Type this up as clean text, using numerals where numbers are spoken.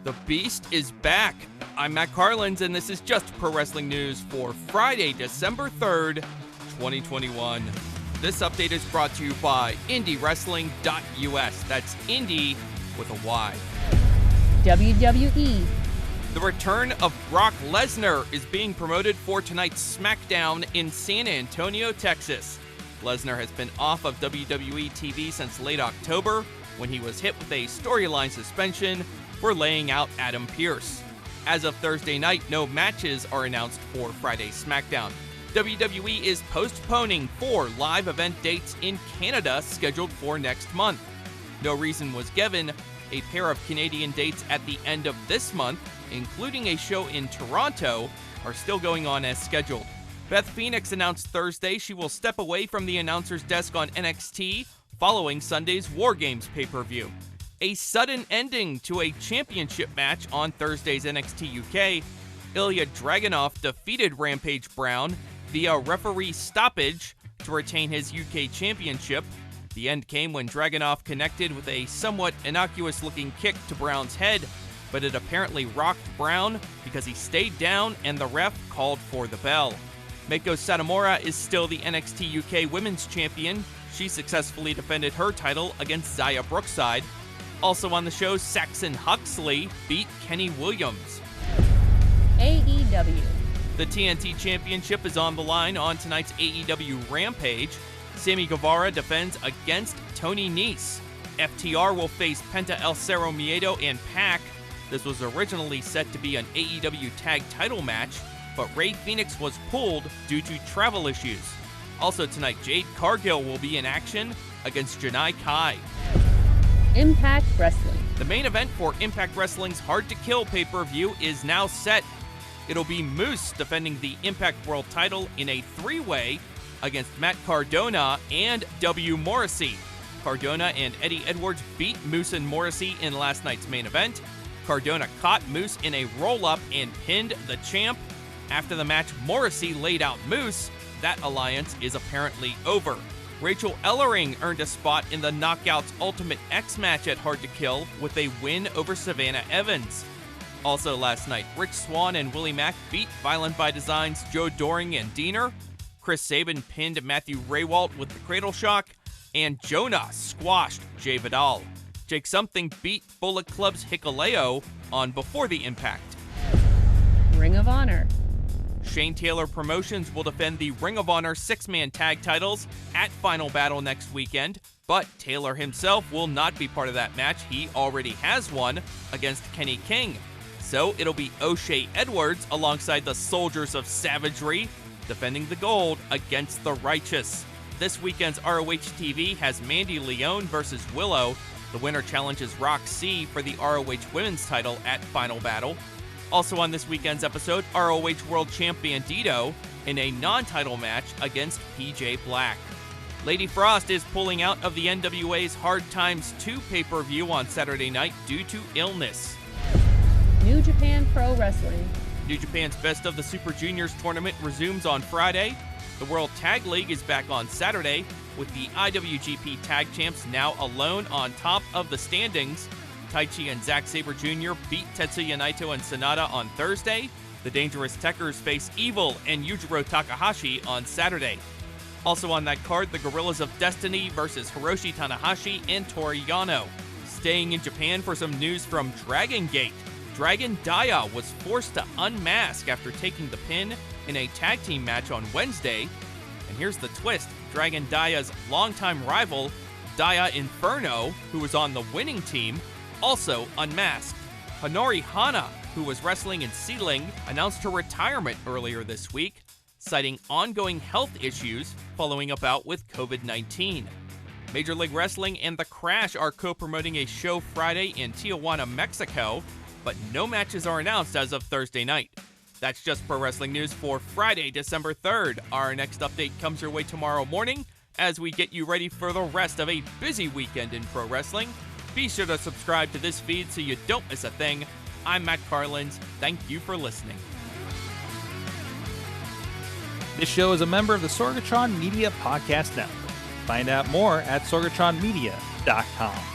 The Beast is back. I'm Matt Carlins, and this is just pro wrestling news for Friday, December 3rd, 2021. This update is brought to you by IndieWrestling.us. That's Indie with a Y. WWE. The return of Brock Lesnar is being promoted for tonight's SmackDown in San Antonio, Texas. Lesnar has been off of WWE TV since late October, when he was hit with a storyline suspension for laying out Adam Pearce. As of Thursday night, no matches are announced for Friday's SmackDown. WWE is postponing 4 live event dates in Canada scheduled for next month. No reason was given. A pair of Canadian dates at the end of this month, including a show in Toronto, are still going on as scheduled. Beth Phoenix announced Thursday she will step away from the announcer's desk on NXT following Sunday's WarGames pay-per-view. A sudden ending to a championship match on Thursday's NXT UK, Ilya Dragunov defeated Rampage Brown via referee stoppage to retain his UK championship. The end came when Dragunov connected with a somewhat innocuous-looking kick to Brown's head, but it apparently rocked Brown because he stayed down and the ref called for the bell. Meiko Satomura is still the NXT UK Women's Champion. She successfully defended her title against Xia Brookside. Also on the show, Saxon Huxley beat Kenny Williams. AEW. The TNT Championship is on the line on tonight's AEW Rampage. Sammy Guevara defends against Tony Nese. FTR will face Penta El Cerro Miedo and Pac. This was originally set to be an AEW tag title match, but Ray Phoenix was pulled due to travel issues. Also tonight, Jade Cargill will be in action against Janai Kai. Impact Wrestling. The main event for Impact Wrestling's Hard to Kill pay-per-view is now set. It'll be Moose defending the Impact World title in a 3-way against Matt Cardona and W. Morrissey. Cardona and Eddie Edwards beat Moose and Morrissey in last night's main event. Cardona caught Moose in a roll-up and pinned the champ. After the match, Morrissey laid out Moose. That alliance is apparently over. Rachel Ellering earned a spot in the Knockouts Ultimate X match at Hard to Kill with a win over Savannah Evans. Also last night, Rich Swann and Willie Mack beat Violent by Design's Joe Doring and Diener. Chris Sabin pinned Matthew Raywalt with the Cradle Shock, and Jonah squashed Jay Vidal. Jake Something beat Bullet Club's Hikuleo on Before the Impact. Ring of Honor. Shane Taylor Promotions will defend the Ring of Honor 6-man tag titles at Final Battle next weekend, but Taylor himself will not be part of that match. He already has one against Kenny King. So it'll be O'Shea Edwards alongside the Soldiers of Savagery defending the gold against the Righteous. This weekend's ROH TV has Mandy Leone versus Willow. The winner challenges Roxy for the ROH Women's title at Final Battle. Also on this weekend's episode, ROH World Champ Bandito in a non-title match against PJ Black. Lady Frost is pulling out of the NWA's Hard Times 2 pay-per-view on Saturday night due to illness. New Japan Pro Wrestling. New Japan's Best of the Super Juniors tournament resumes on Friday. The World Tag League is back on Saturday, with the IWGP Tag Champs now alone on top of the standings. Taichi and Zack Sabre Jr. beat Tetsuya Naito and Sonata on Thursday. The Dangerous Tekkers face Evil and Yujiro Takahashi on Saturday. Also on that card, the Gorillas of Destiny versus Hiroshi Tanahashi and Toru Yano. Staying in Japan for some news from Dragon Gate. Dragon Dia was forced to unmask after taking the pin in a tag team match on Wednesday. And here's the twist. Dragon Dia's longtime rival, Dia Inferno, who was on the winning team, also unmasked. Honori Hana, who was wrestling in Sealing, announced her retirement earlier this week, citing ongoing health issues following a bout with COVID-19. Major League Wrestling and The Crash are co-promoting a show Friday in Tijuana, Mexico, but no matches are announced as of Thursday night. That's just pro wrestling news for Friday, December 3rd. Our next update comes your way tomorrow morning as we get you ready for the rest of a busy weekend in pro wrestling. Be sure to subscribe to this feed so you don't miss a thing. I'm Matt Carlins. Thank you for listening. This show is a member of the Sorgatron Media Podcast Network. Find out more at sorgatronmedia.com.